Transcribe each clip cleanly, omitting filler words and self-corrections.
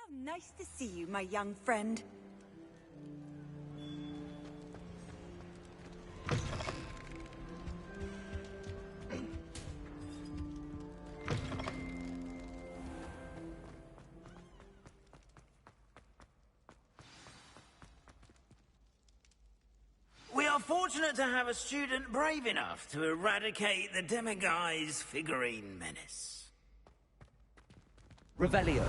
Nice to see you, my young friend. We are fortunate to have a student brave enough to eradicate the demiguise figurine menace. Revelio.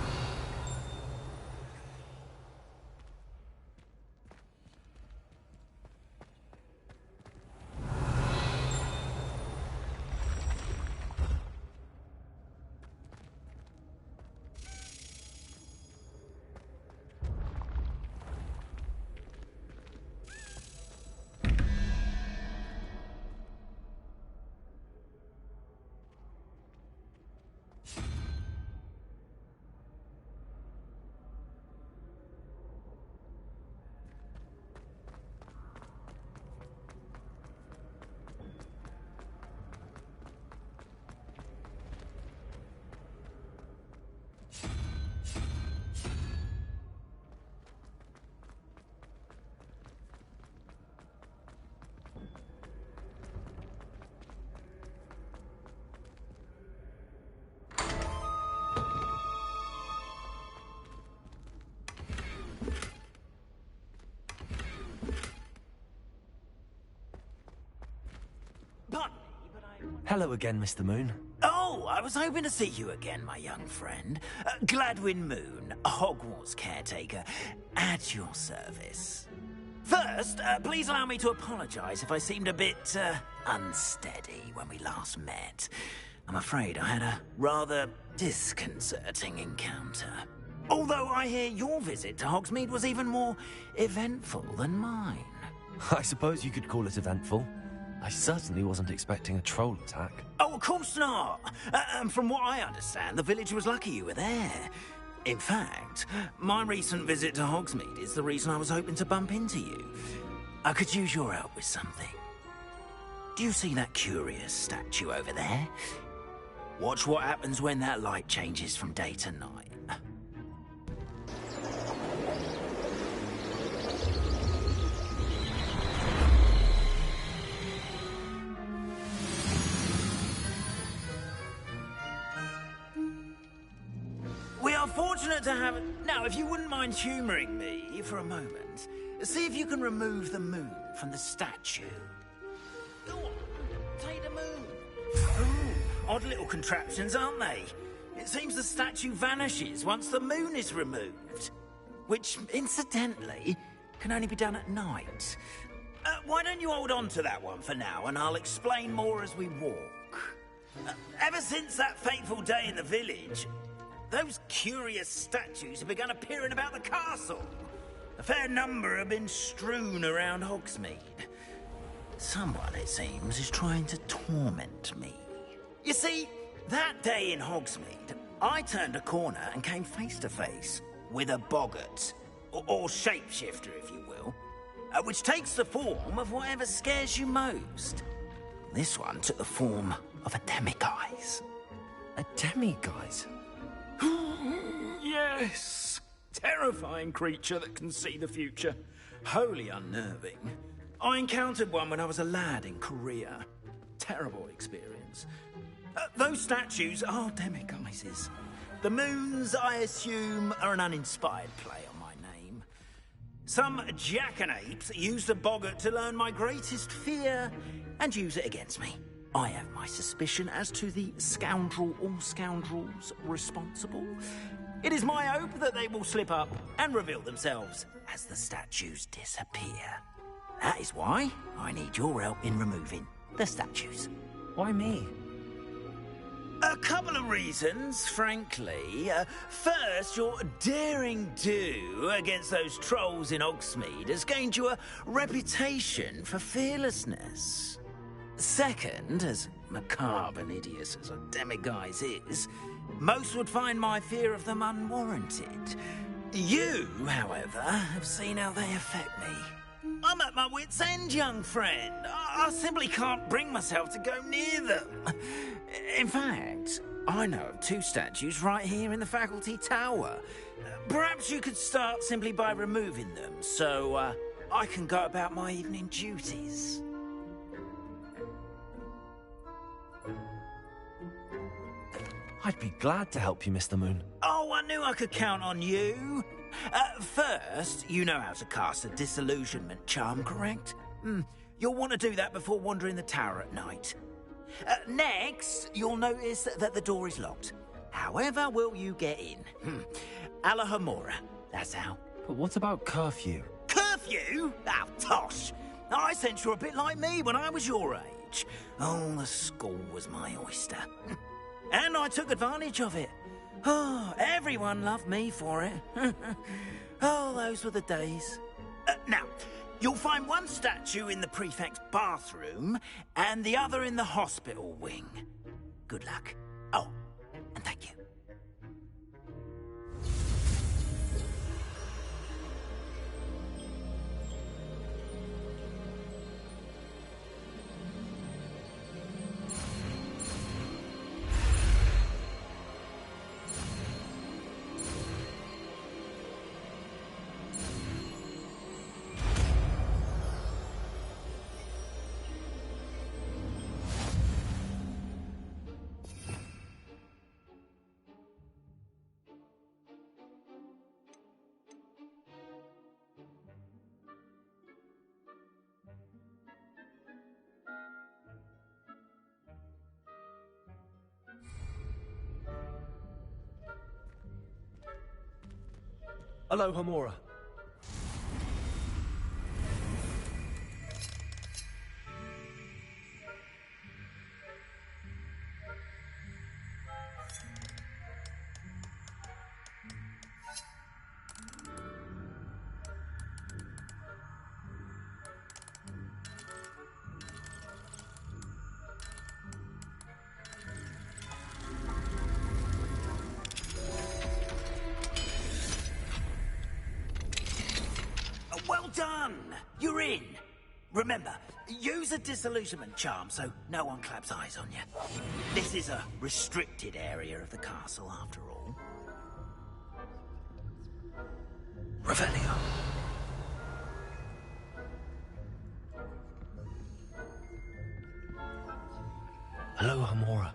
Hello again, Mr. Moon. Oh, I was hoping to see you again, my young friend. Gladwin Moon, Hogwarts caretaker, at your service. First, please allow me to apologise if I seemed a bit, unsteady when we last met. I'm afraid I had a rather disconcerting encounter. Although I hear your visit to Hogsmeade was even more eventful than mine. I suppose you could call it eventful. I certainly wasn't expecting a troll attack. Oh, of course not. And from what I understand, the village was lucky you were there. In fact, my recent visit to Hogsmeade is the reason I was hoping to bump into you. I could use your help with something. Do you see that curious statue over there? Watch what happens when that light changes from day to night. We are fortunate to have... Now, if you wouldn't mind humouring me for a moment, see if you can remove the moon from the statue. Go on, take the moon. Ooh, odd little contraptions, aren't they? It seems the statue vanishes once the moon is removed. Which, incidentally, can only be done at night. Why don't you hold on to that one for now, and I'll explain more as we walk. Ever since that fateful day in the village... those curious statues have begun appearing about the castle. A fair number have been strewn around Hogsmeade. Someone, it seems, is trying to torment me. You see, that day in Hogsmeade, I turned a corner and came face to face with a boggart, or shapeshifter, if you will, which takes the form of whatever scares you most. This one took the form of a demiguise. A demiguise? Yes! Terrifying creature that can see the future. Wholly unnerving. I encountered one when I was a lad in Korea. Terrible experience. Those statues are demiguises. The moons, I assume, are an uninspired play on my name. Some jackanapes used a boggart to learn my greatest fear and use it against me. I have my suspicion as to the scoundrel or scoundrels responsible. It is my hope that they will slip up and reveal themselves as the statues disappear. That is why I need your help in removing the statues. Why me? A couple of reasons, frankly. First, your daring do against those trolls in Hogsmeade has gained you a reputation for fearlessness. Second, as macabre and hideous as a demiguise is, most would find my fear of them unwarranted. You, however, have seen how they affect me. I'm at my wit's end, young friend. I simply can't bring myself to go near them. In fact, I know of 2 statues right here in the faculty tower. Perhaps you could start simply by removing them, so I can go about my evening duties. I'd be glad to help you, Mr. Moon. Oh, I knew I could count on you. First, you know how to cast a disillusionment charm, correct? You'll want to do that before wandering the tower at night. Next, you'll notice that the door is locked. However will you get in? Alahomora, that's how. But what about curfew? Curfew? Oh, tosh. I sense you're a bit like me when I was your age. Oh, the school was my oyster. And I took advantage of it. Oh, everyone loved me for it. Oh, those were the days. Now, you'll find one statue in the prefect's bathroom and the other in the hospital wing. Good luck. Oh, and thank you. Hello, Homora. Well done! You're in. Remember, use a disillusionment charm so no one claps eyes on you. This is a restricted area of the castle, after all. Revelio. Hello, Homora.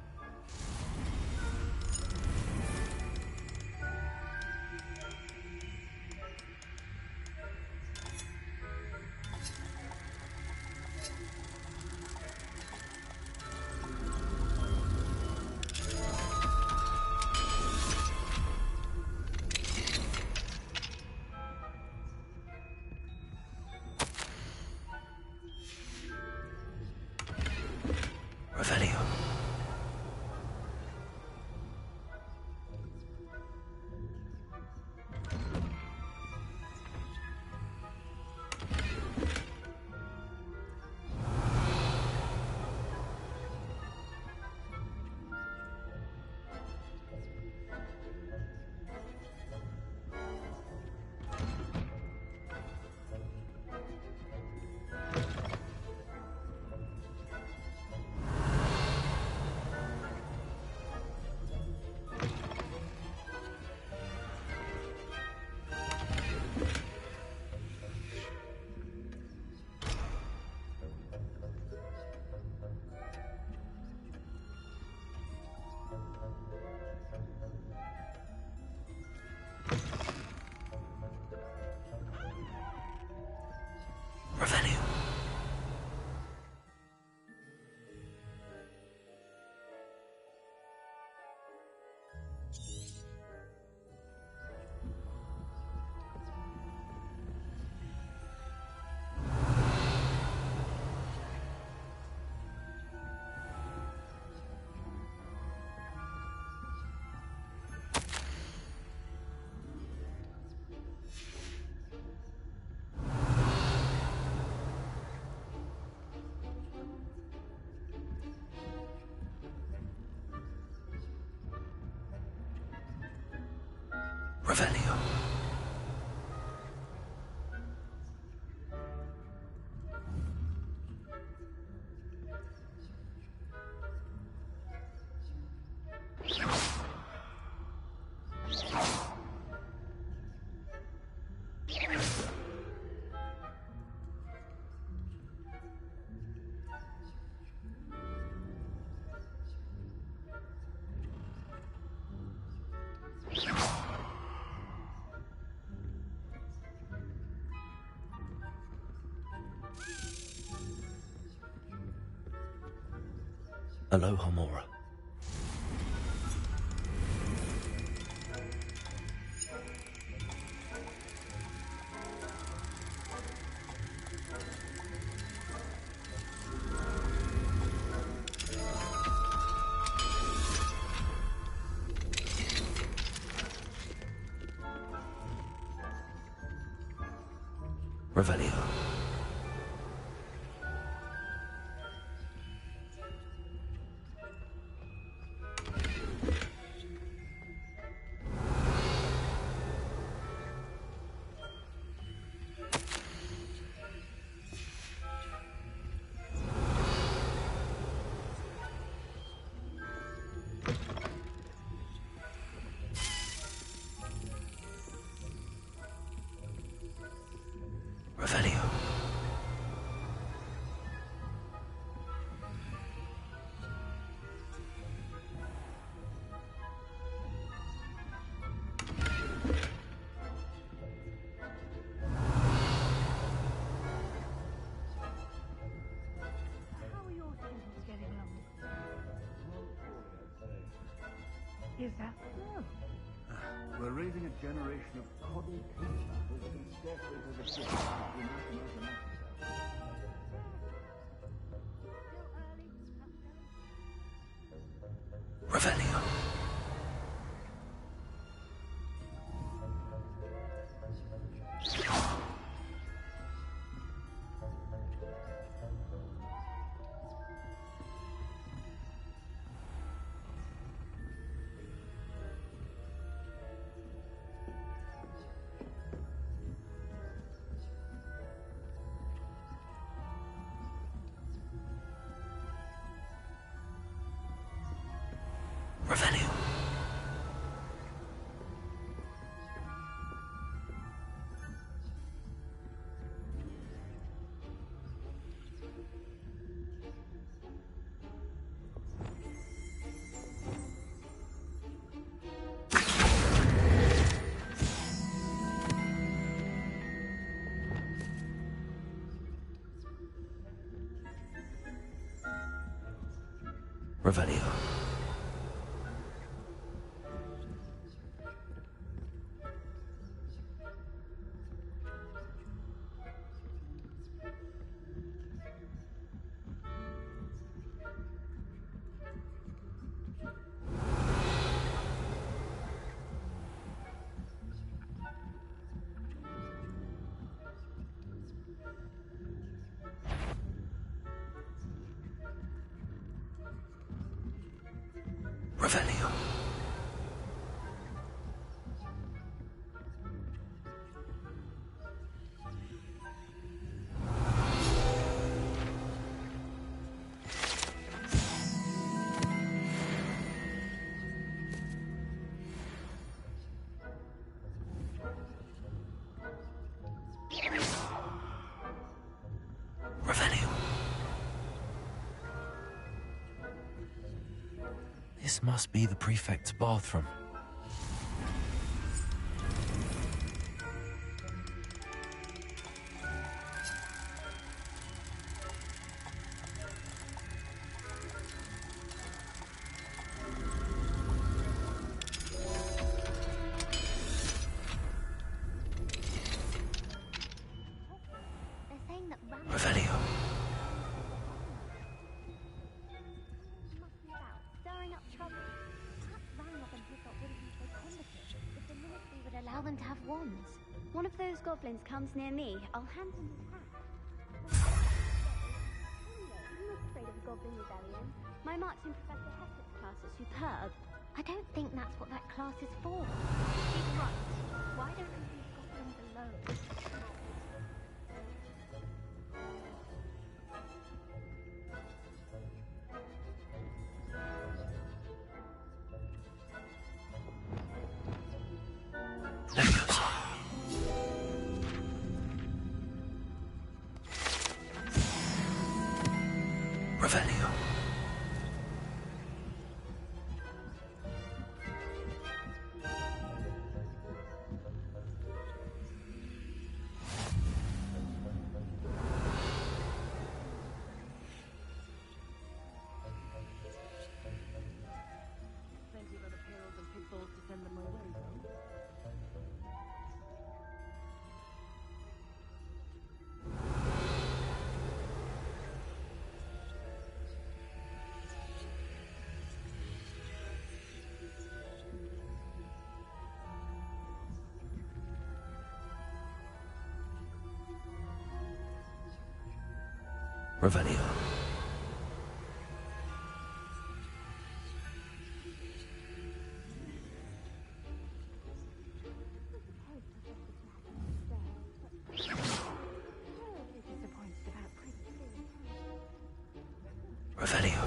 Revelio. Revelio. Revelio. Aloha, Mora. Revelio. Revelio. How are your students getting along? Is that so? We're raising a generation of coddled kidnappers who can scarcely tell the difference between us and mathematics. Revelio. Revelio. Revelio. Revelio. Revelio. This must be the prefect's bathroom. They're saying that Revelio. must be about stirring up trouble. Perhaps Ravenclaw and Hickok wouldn't be so combative if the ministry would allow them to have wands. One of those goblins comes near me, I'll hand him his hat. I'm not afraid of a goblin rebellion. My marching Professor Hessett's class is superb. I don't think that's what that class is for. He's right. Why don't we leave goblins alone? Leviosa. Revelio. Revelio. Revelio.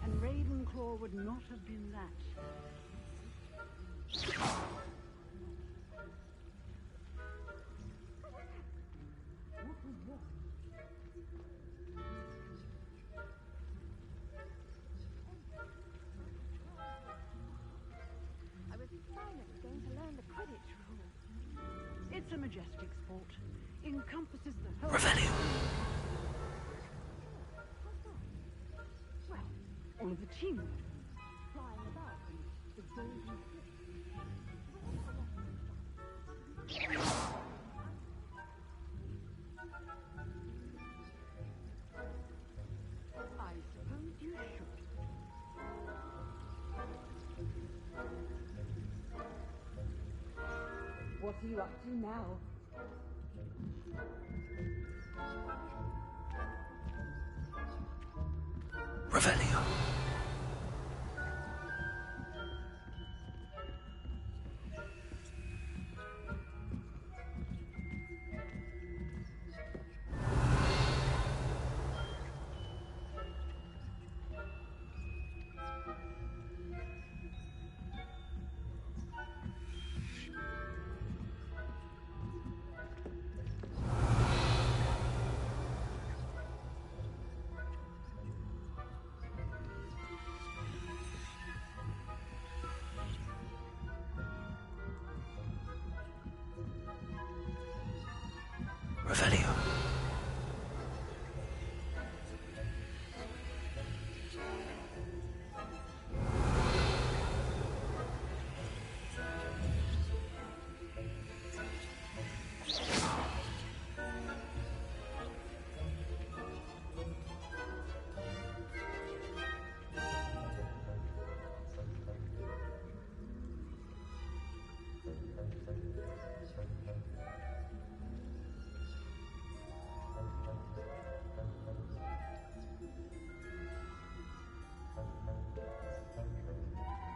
And Ravenclaw would not have been that. I was finally going to learn the Quidditch rules. It's a majestic sport. Encompasses the whole... Revelio. Well, all of the team would. Flying about and the golden... I suppose you should. What are you up to now? Revelio. Revelio.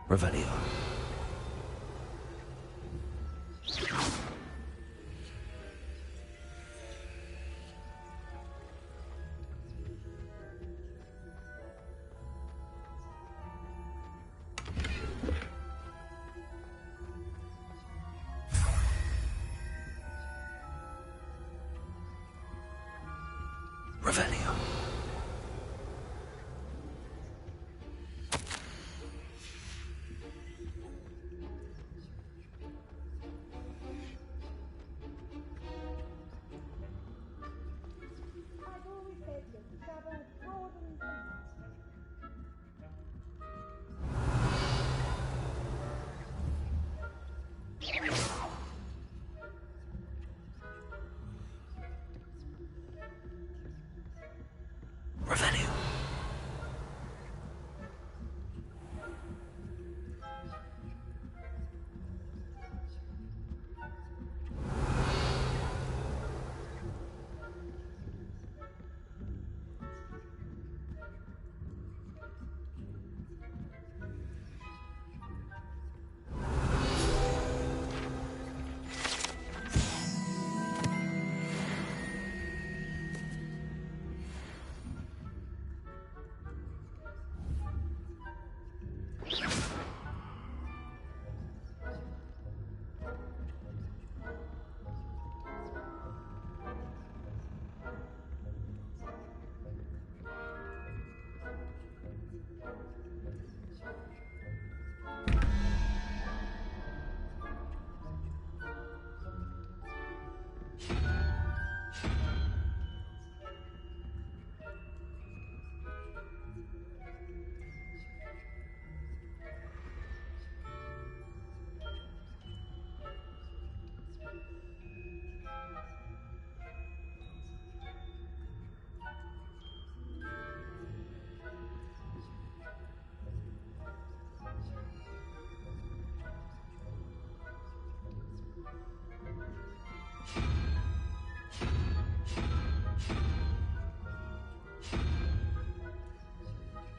Revelio. Revelio. I've always said that travel broadens the mind.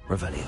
Revelio.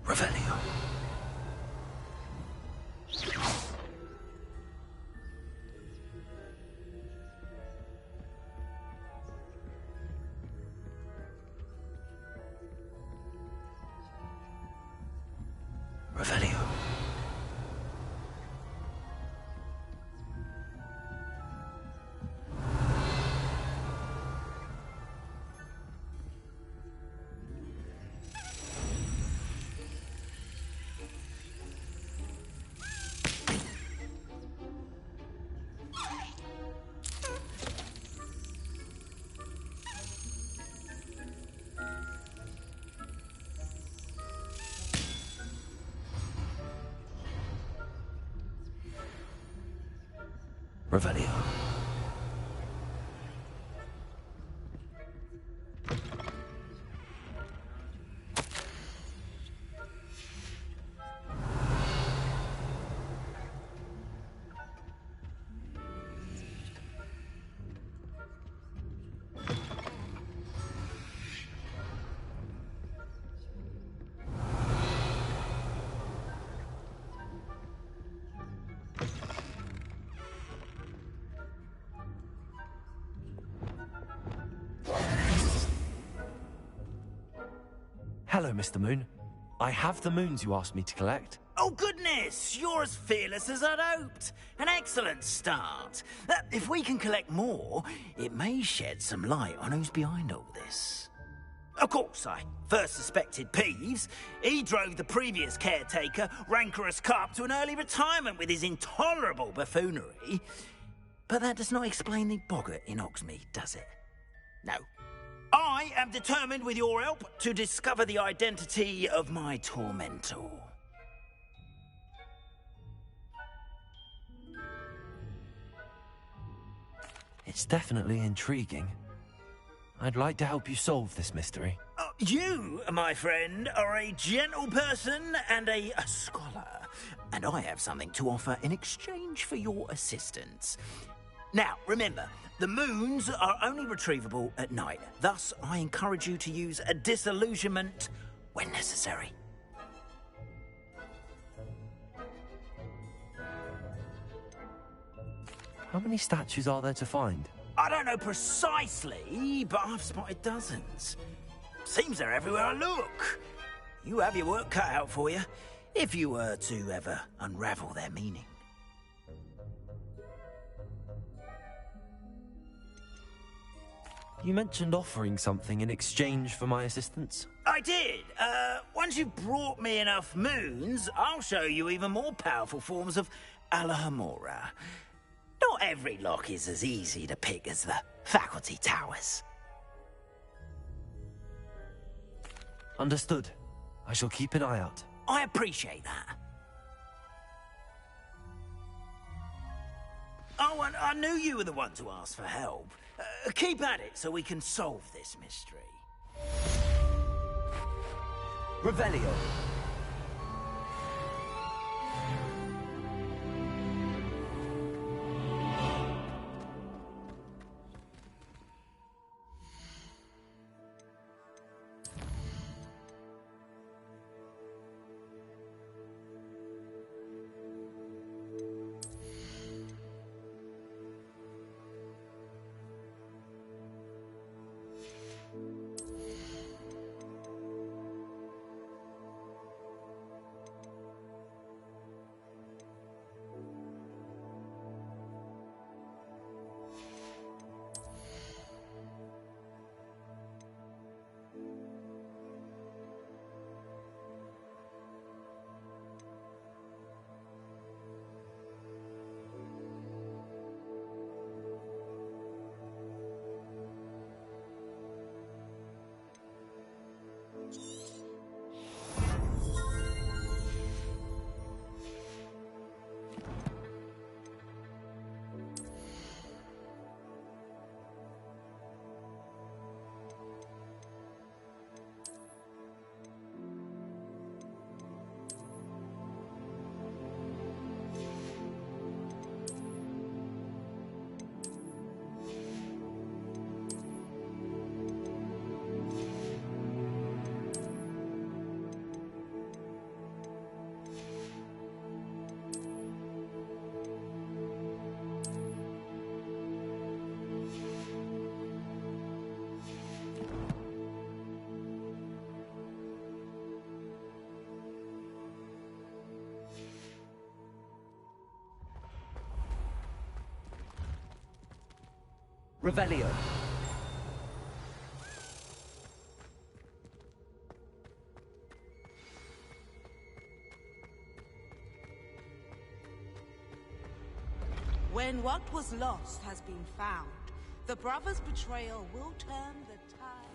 Revelio. Revelio. Revelio. Hello, Mr. Moon. I have the moons you asked me to collect. Oh, goodness! You're as fearless as I'd hoped. An excellent start. If we can collect more, it may shed some light on who's behind all this. Of course, I first suspected Peeves. He drove the previous caretaker, rancorous Carp, to an early retirement with his intolerable buffoonery. But that does not explain the boggart in Oxmead, does it? No. I am determined, with your help, to discover the identity of my tormentor. It's definitely intriguing. I'd like to help you solve this mystery. You, my friend, are a gentle person and a scholar, and I have something to offer in exchange for your assistance. Now, remember, the moons are only retrievable at night. Thus, I encourage you to use a disillusionment when necessary. How many statues are there to find? I don't know precisely, but I've spotted dozens. Seems they're everywhere I look. You have your work cut out for you, if you were to ever unravel their meaning. You mentioned offering something in exchange for my assistance. I did. Once you've brought me enough moons, I'll show you even more powerful forms of Alahamora. Not every lock is as easy to pick as the faculty towers. Understood. I shall keep an eye out. I appreciate that. Oh, and I knew you were the one to ask for help. Keep at it so we can solve this mystery. Revelio. Revelio. When what was lost has been found, the brothers' betrayal will turn the tides.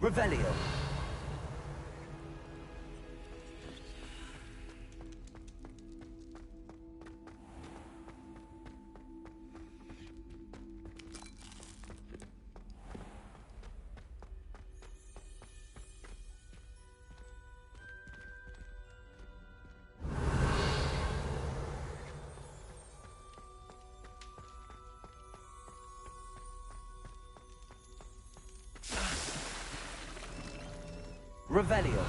Revelio. Revelio.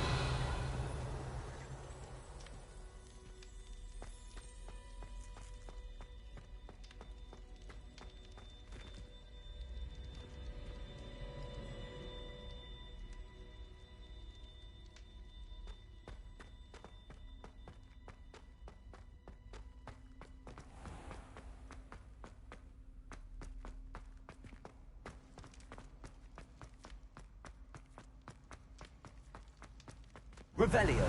Revelio.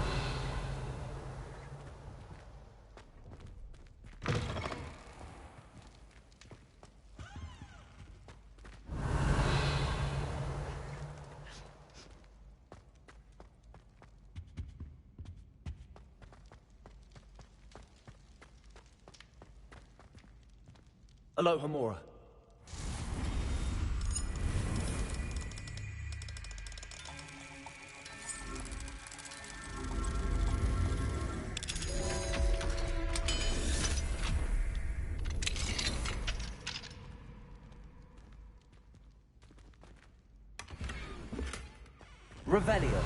Aloha Mora. Revelio.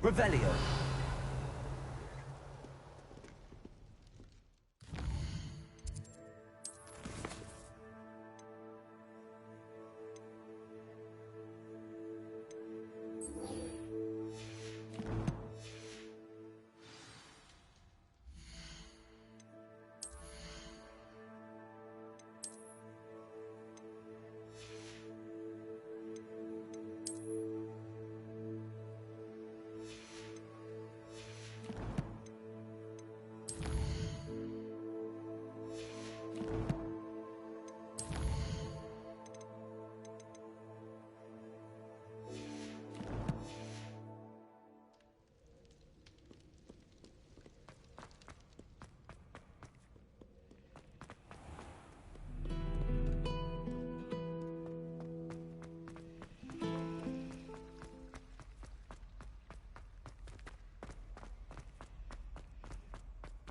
Revelio.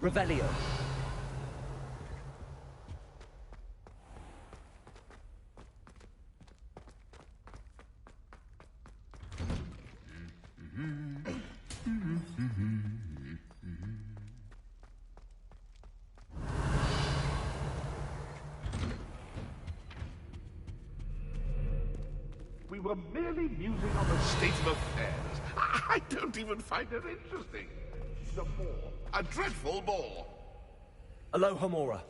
Revelio. We were merely musing on the state of affairs. I don't even find it interesting. The bore. A dreadful bore. Aloha Mora.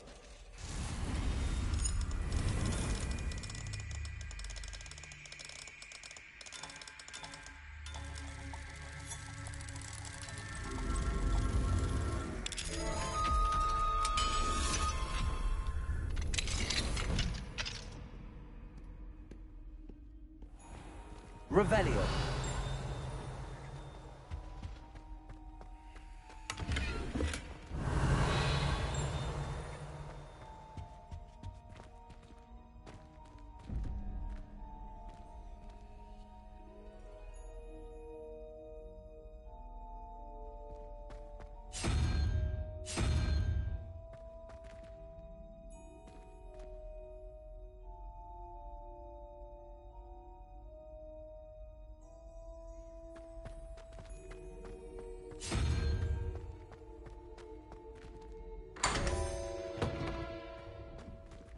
Revelio.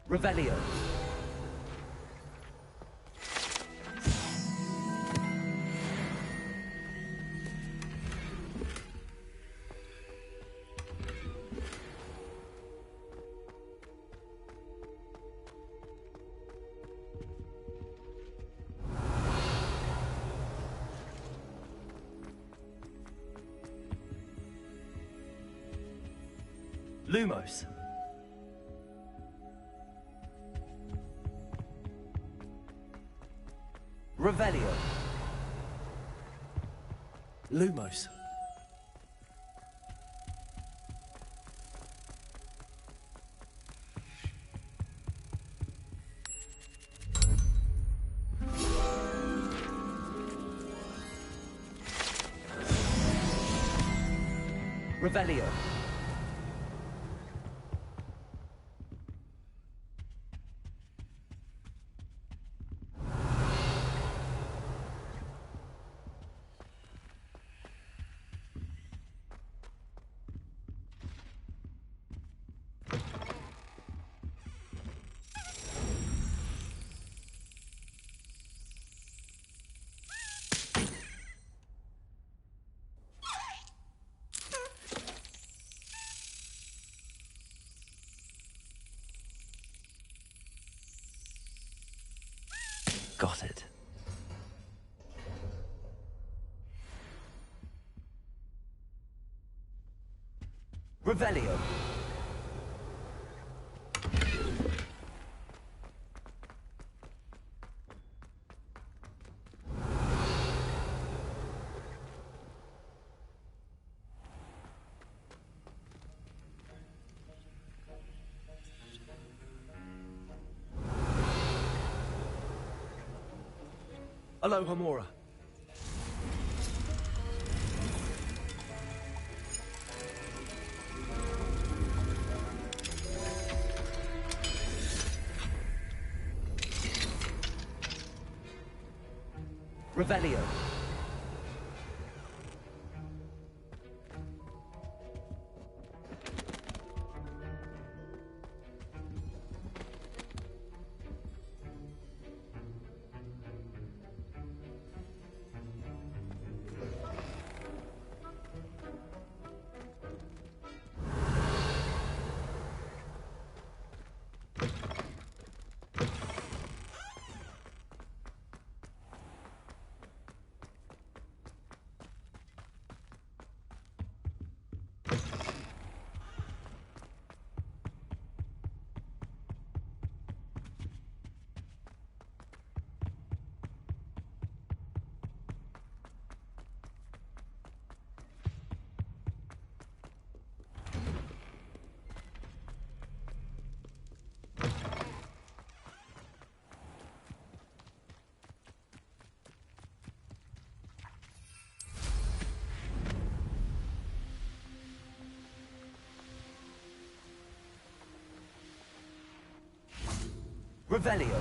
Revelio. Lumos. Revelio. Lumos. Revelio. Got it. Revelio. Aloha Mora. Revelio. Revelio.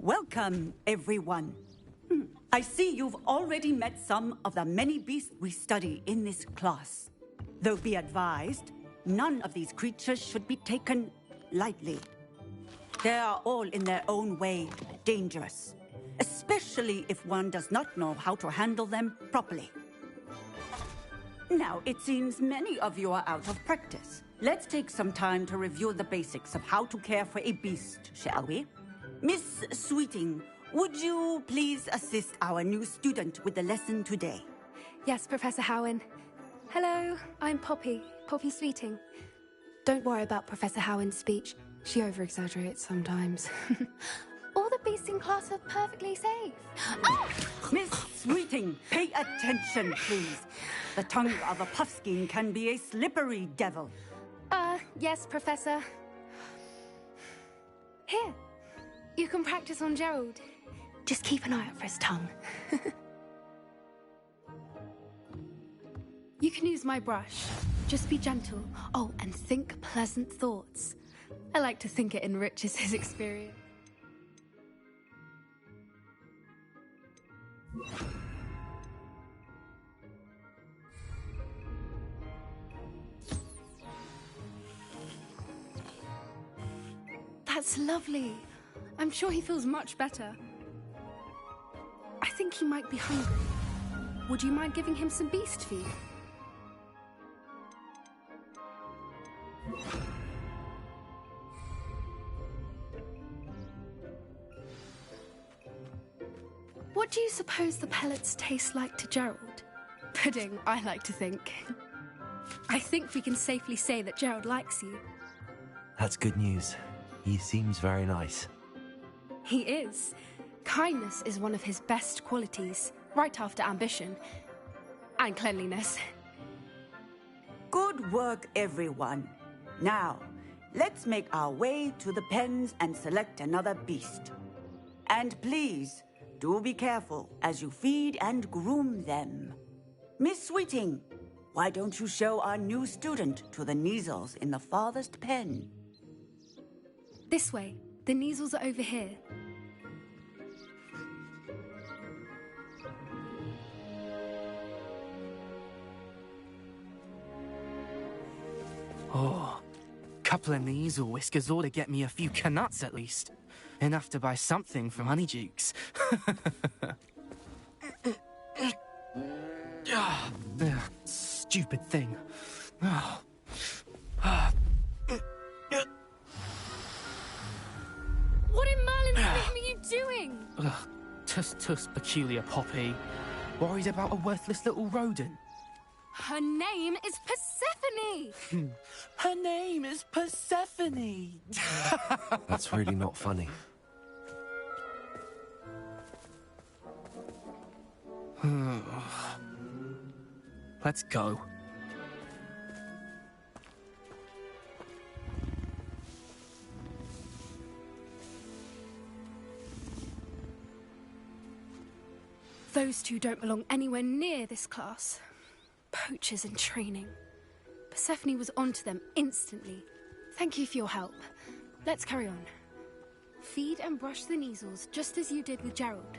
Welcome, everyone. I see you've already met some of the many beasts we study in this class. Though be advised, none of these creatures should be taken lightly. They are all in their own way dangerous, especially if one does not know how to handle them properly. Now, it seems many of you are out of practice. Let's take some time to review the basics of how to care for a beast, shall we? Miss Sweeting, would you please assist our new student with the lesson today? Yes, Professor Howen. Hello, I'm Poppy Sweeting. Don't worry about Professor Howen's speech. She over-exaggerates sometimes. All the beasts in class are perfectly safe. Oh! Miss Sweeting, pay attention, please. The tongue of a puffskein can be a slippery devil. Yes, Professor. Here. You can practice on Gerald. Just keep an eye out for his tongue. You can use my brush. Just be gentle. Oh, and think pleasant thoughts. I like to think it enriches his experience. That's lovely. I'm sure he feels much better. I think he might be hungry. Would you mind giving him some beast feed? What do you suppose the pellets taste like to Gerald? Pudding, I like to think. I think we can safely say that Gerald likes you. That's good news. He seems very nice. He is. Kindness is one of his best qualities, right after ambition. And cleanliness. Good work, everyone. Now, let's make our way to the pens and select another beast. And please, do be careful as you feed and groom them. Miss Sweeting, why don't you show our new student to the Neasels in the farthest pen? This way. The Neasels are over here. Oh, couple of Neasel whiskers ought to get me a few canuts at least. Enough to buy something from Honeydukes. Stupid thing. What in Merlin's name are you doing? Tuss, peculiar Poppy. Worried about a worthless little rodent. Her name is Persephone! Her name is Persephone! That's really not funny. Let's go. Those two don't belong anywhere near this class. Poachers in training. Persephone was onto them instantly. Thank you for your help. Let's carry on. Feed and brush the Neasels just as you did with Gerald.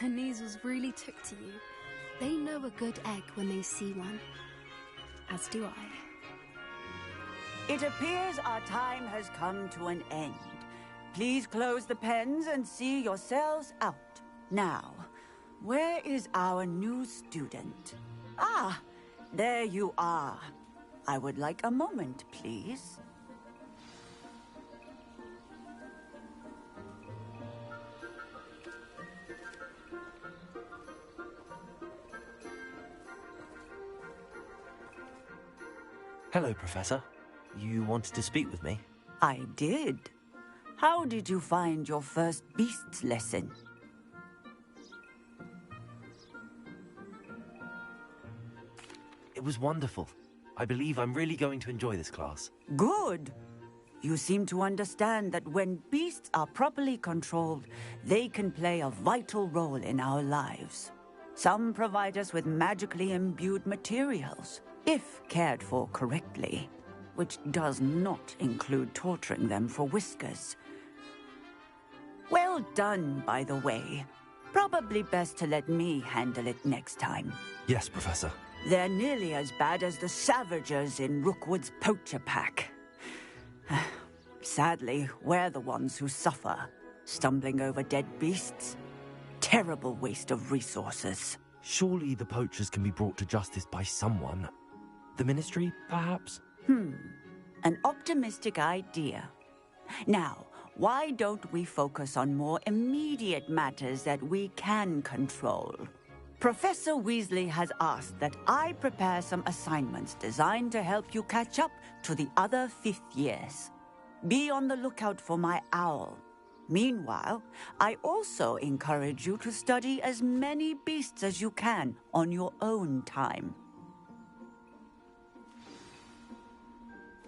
The Neasels really took to you. They know a good egg when they see one. As do I. It appears our time has come to an end. Please close the pens and see yourselves out. Now, where is our new student? Ah, there you are. I would like a moment, please. Hello, Professor. You wanted to speak with me? I did. How did you find your first beasts lesson? It was wonderful. I believe I'm really going to enjoy this class. Good. You seem to understand that when beasts are properly controlled, they can play a vital role in our lives. Some provide us with magically imbued materials, if cared for correctly, which does not include torturing them for whiskers. Well done, by the way. Probably best to let me handle it next time. Yes, Professor. They're nearly as bad as the Savagers in Rookwood's poacher pack. Sadly, we're the ones who suffer, stumbling over dead beasts. Terrible waste of resources. Surely the poachers can be brought to justice by someone. The Ministry, perhaps? An optimistic idea. Now, why don't we focus on more immediate matters that we can control? Professor Weasley has asked that I prepare some assignments designed to help you catch up to the other fifth years. Be on the lookout for my owl. Meanwhile, I also encourage you to study as many beasts as you can on your own time.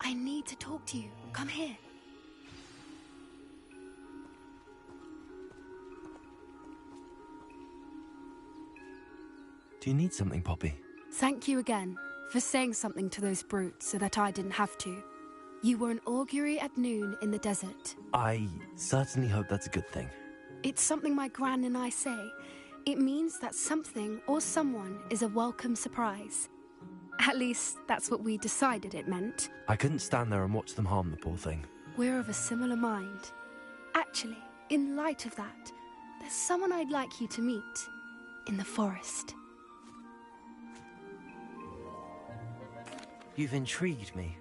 I need to talk to you. Come here. Do you need something, Poppy? Thank you again for saying something to those brutes so that I didn't have to. You were an augury at noon in the desert. I certainly hope that's a good thing. It's something my gran and I say. It means that something or someone is a welcome surprise. At least, that's what we decided it meant. I couldn't stand there and watch them harm the poor thing. We're of a similar mind. Actually, in light of that, there's someone I'd like you to meet. In the forest. You've intrigued me.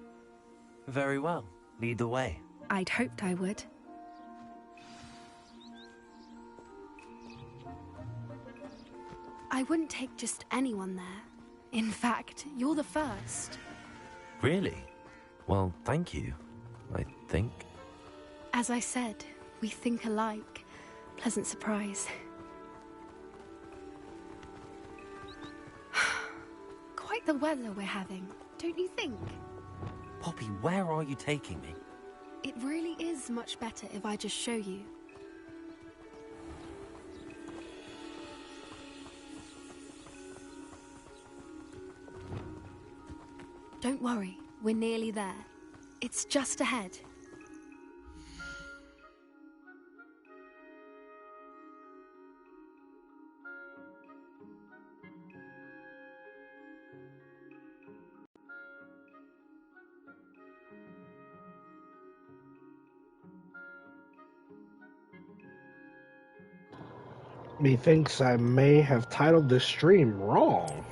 Very well. Lead the way. I'd hoped I would. I wouldn't take just anyone there. In fact, you're the first. Really? Well, thank you, I think. As I said, we think alike. Pleasant surprise. Quite the weather we're having, don't you think? Poppy, where are you taking me? It really is much better if I just show you. Don't worry, we're nearly there. It's just ahead. Methinks I may have titled this stream wrong.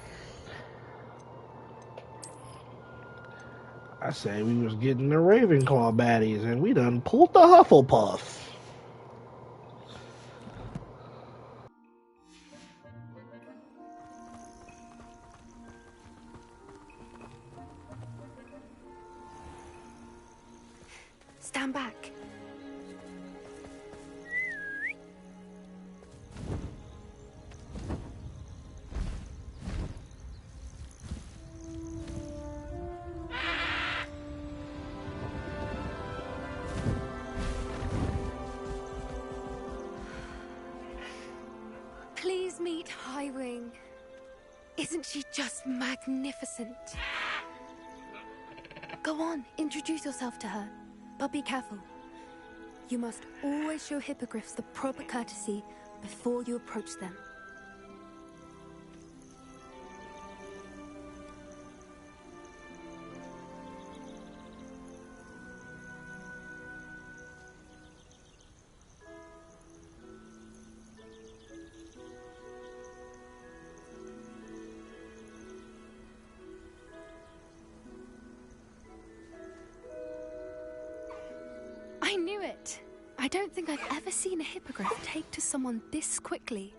I say we was getting the Ravenclaw baddies, and we done pulled the Hufflepuff. Stand back. Please meet Highwing. Isn't she just magnificent? Go on, introduce yourself to her. But be careful. You must always show hippogriffs the proper courtesy before you approach them. I knew it! I don't think I've ever seen a hippogriff take to someone this quickly.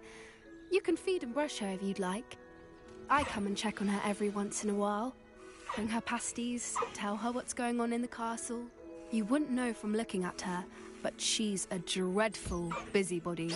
You can feed and brush her if you'd like. I come and check on her every once in a while. Bring her pasties, tell her what's going on in the castle. You wouldn't know from looking at her, but she's a dreadful busybody.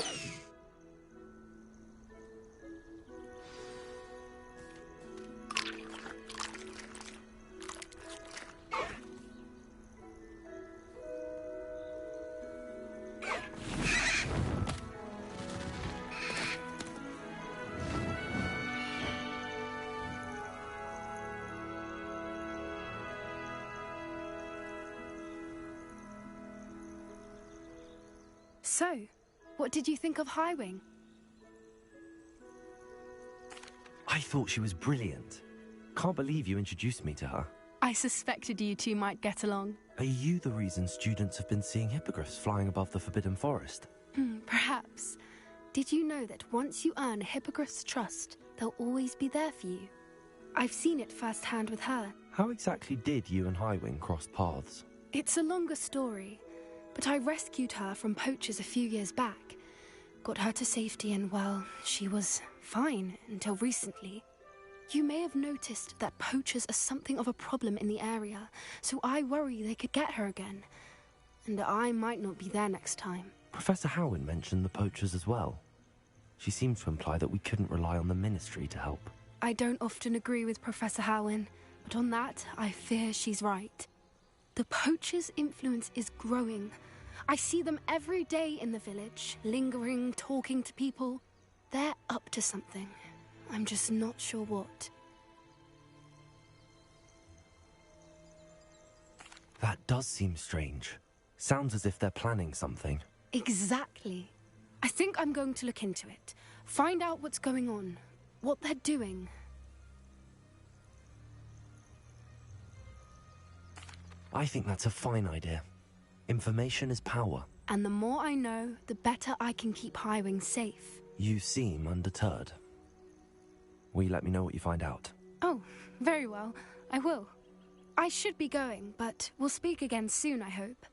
So, what did you think of Highwing? I thought she was brilliant. Can't believe you introduced me to her. I suspected you two might get along. Are you the reason students have been seeing hippogriffs flying above the Forbidden Forest? Perhaps. Did you know that once you earn a hippogriff's trust, they'll always be there for you? I've seen it firsthand with her. How exactly did you and Highwing cross paths? It's a longer story, but I rescued her from poachers a few years back. Got her to safety and, well, she was fine until recently. You may have noticed that poachers are something of a problem in the area, so I worry they could get her again. And I might not be there next time. Professor Howin mentioned the poachers as well. She seemed to imply that we couldn't rely on the Ministry to help. I don't often agree with Professor Howin, but on that, I fear she's right. The poachers' influence is growing. I see them every day in the village, lingering, talking to people. They're up to something. I'm just not sure what. That does seem strange. Sounds as if they're planning something. Exactly. I think I'm going to look into it. Find out what's going on. What they're doing. I think that's a fine idea. Information is power. And the more I know, the better I can keep Highwing safe. You seem undeterred. Will you let me know what you find out? Oh, very well. I will. I should be going, but we'll speak again soon, I hope.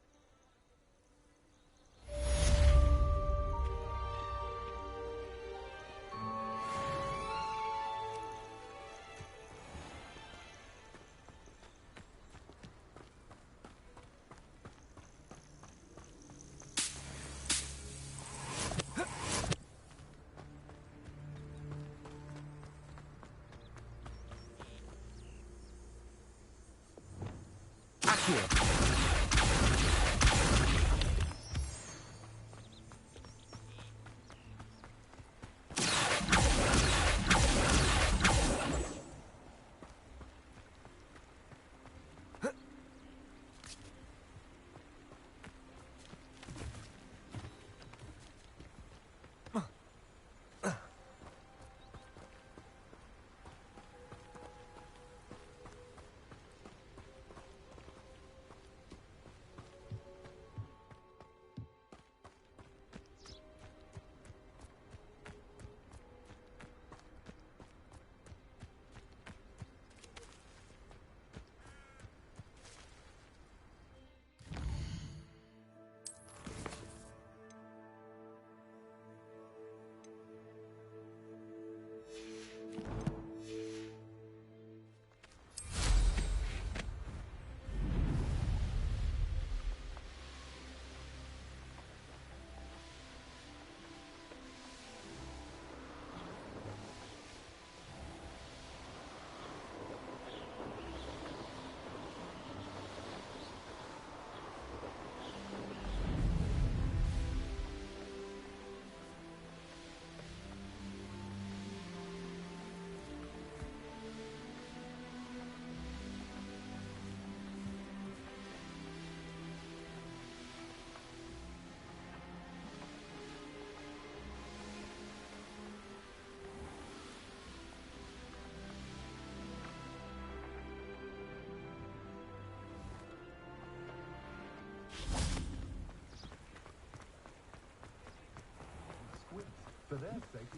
For their safety.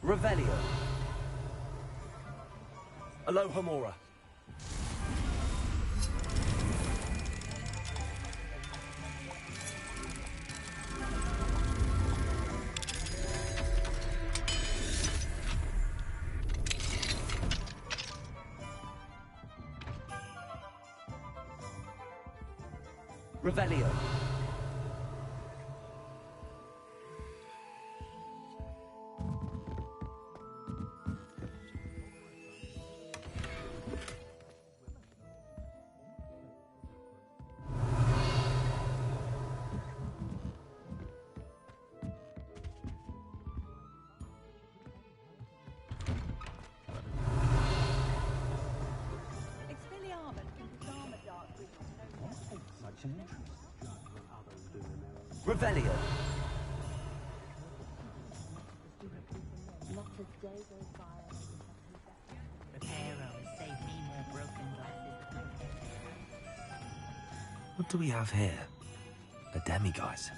Revelio. Aloha Mora. Revelio. Revelio. Not a day goes by. Reparo, save me more broken glasses. What do we have here? A demiguise.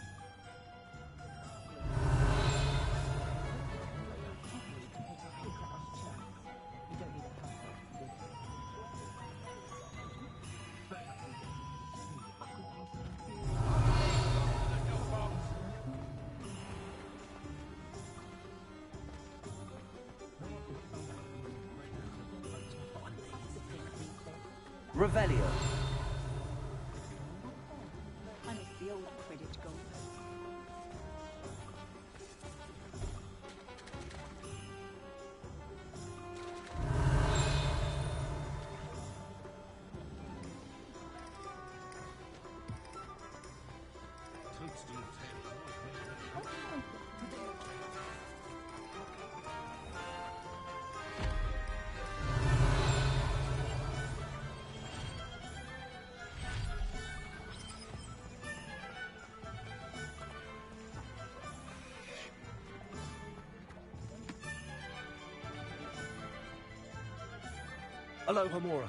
Revelio. I must be old credit gold. Aloha Mora.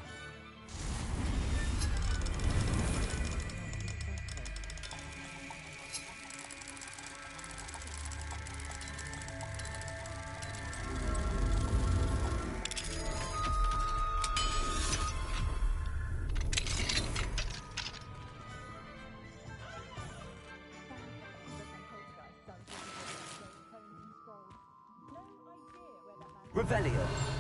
Revelio.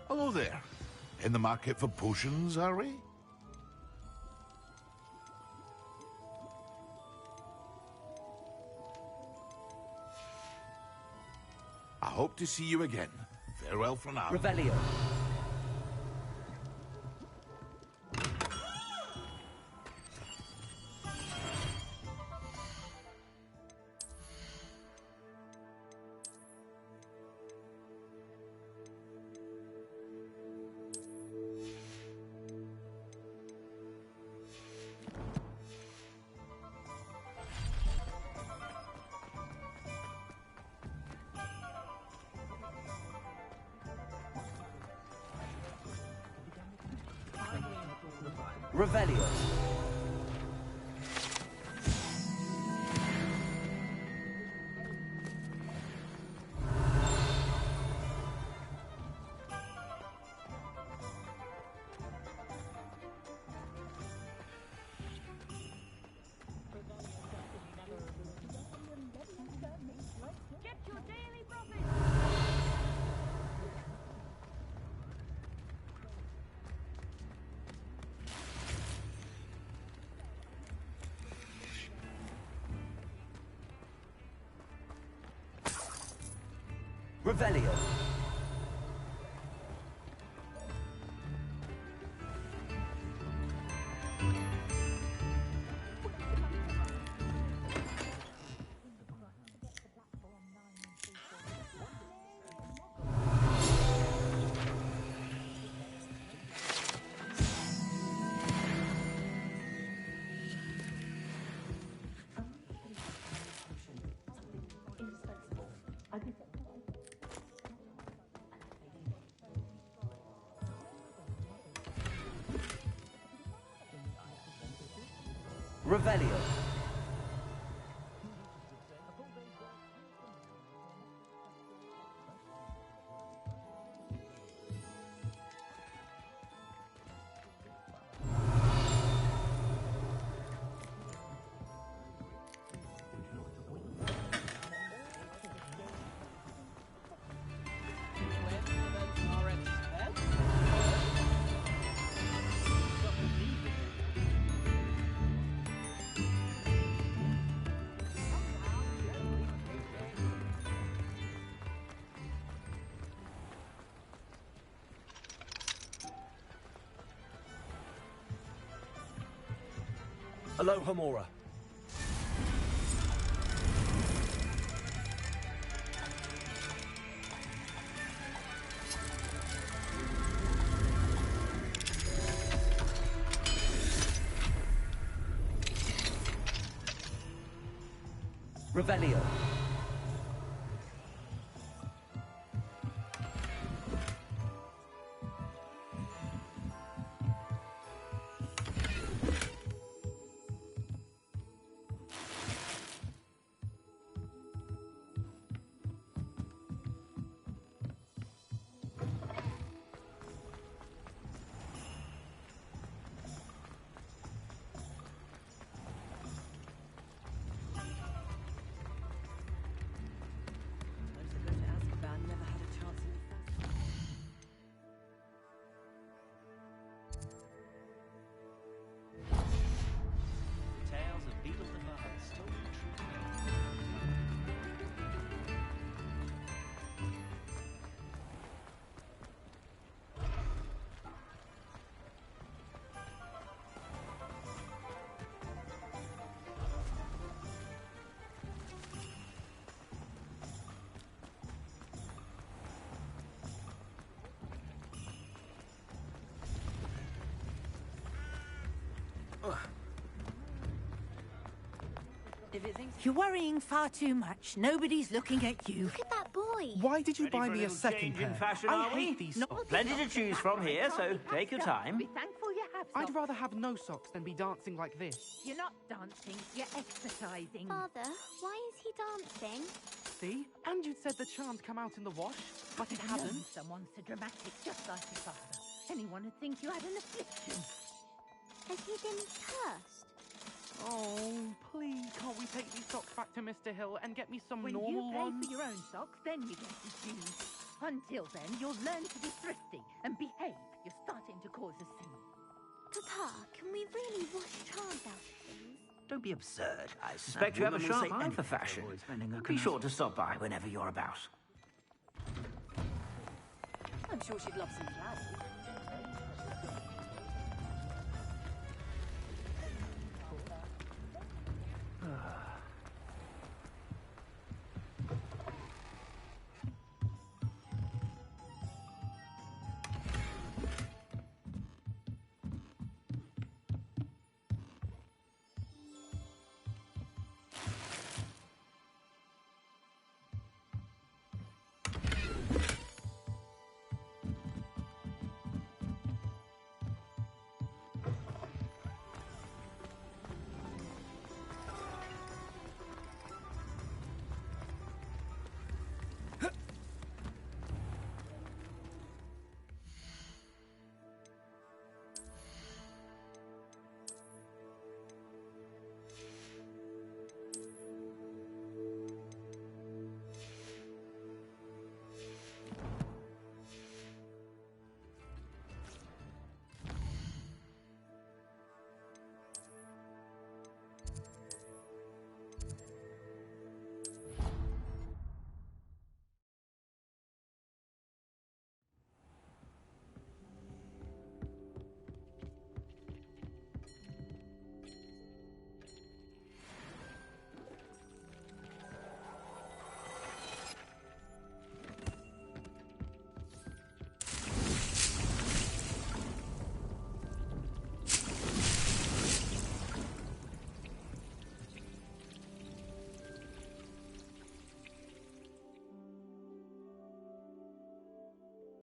Hello there. In the market for potions, are we? I hope to see you again. Farewell for now. Revelio. Revelio. Get your daily profit! Revelio. Revelio. Aloha Mora. Revelio. You're worrying far too much. Nobody's looking at you. Look at that boy. Why did you Ready buy for a me a little second change in pair? fashion, I are we? hate these No, socks. Plenty to choose from here, so take your time. Be thankful you have I'd socks. rather have no socks than be dancing like this. You're not dancing, you're exercising. Father, why is he dancing? See? And you'd said the charm'd come out in the wash, but it Known hasn't. someone so dramatic, just like your father. Anyone would think you had an affliction. Has he been cursed? Oh, please, can't we take these socks back to Mr. Hill and get me some When normal you pay ones? for your own socks, then you get to choose. Until then, you'll learn to be thrifty and behave. You're starting to cause a scene. Papa, can we really wash charms out of things? Don't be absurd. I suspect you have a sharp eye for fashion. Be sure to stop by whenever you're about. I'm sure she'd love some flowers.